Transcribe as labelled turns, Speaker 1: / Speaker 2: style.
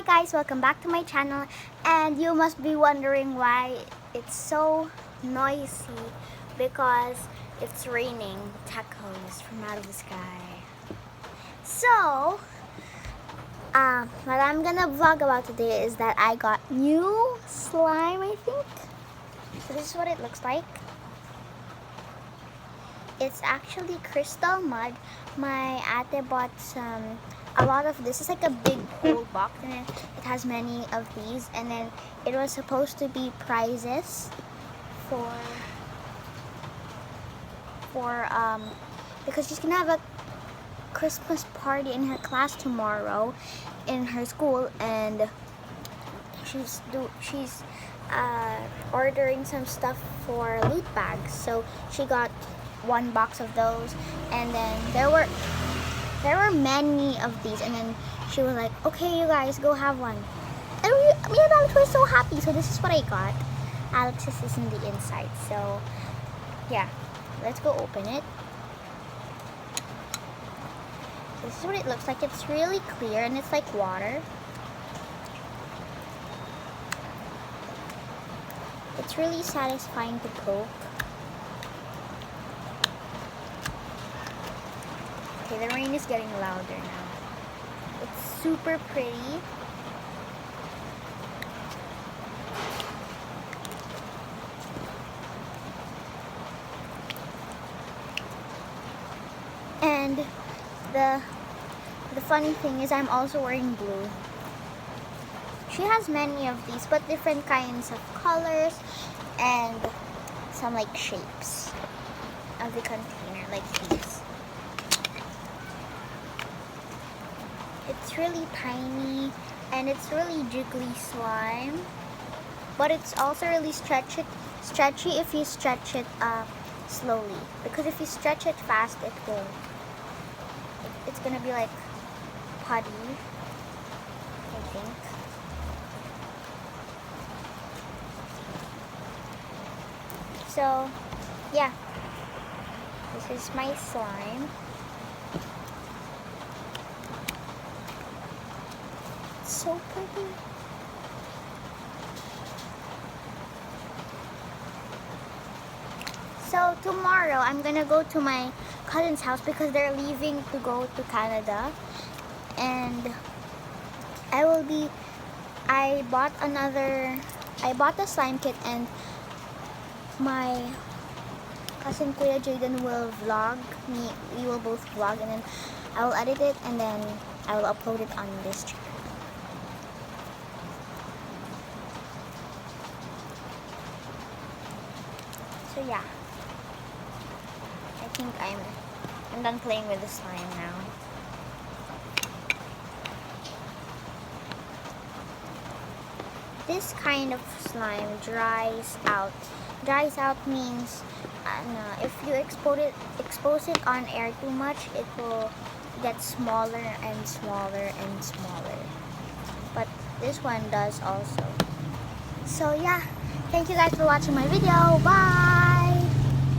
Speaker 1: guys, welcome back to my channel, and you must be wondering why it's so noisy because it's raining tacos from out of the sky. So, what I'm gonna vlog about today is that I got new slime, I think. So this is what it looks like. It's actually crystal mud. My ate bought a lot of this. It's like a big whole box, and then it has many of these, and then it was supposed to be prizes for because she's gonna have a Christmas party in her class tomorrow in her school, and she's ordering some stuff for loot bags. So she got one box of those, and then there were many of these, and then she was like, okay, you guys go have one, and me and Alex were so happy. So this is what I got. Alex's is in the inside, so yeah, let's go open it. This is what it looks like. It's really clear and it's like water. It's really satisfying to poke. Okay, the rain is getting louder now. It's super pretty. And the funny thing is I'm also wearing blue. She has many of these, but different kinds of colors and some like shapes of the container, like these. It's really tiny and it's really jiggly slime, but it's also really stretchy if you stretch it slowly, because if you stretch it fast it's gonna be like putty, I think. So yeah, this is my slime. It's so pretty. So tomorrow I'm gonna go to my cousin's house because they're leaving to go to Canada, and I bought a slime kit, and my cousin Kuya Jaden will vlog me. We will both vlog, and then I will edit it, and then I will upload it on this channel. So yeah, I think I'm done playing with the slime now. This kind of slime dries out. Dries out means if you expose it on air too much, it will get smaller and smaller and smaller. But this one does also. So yeah, thank you guys for watching my video. Bye!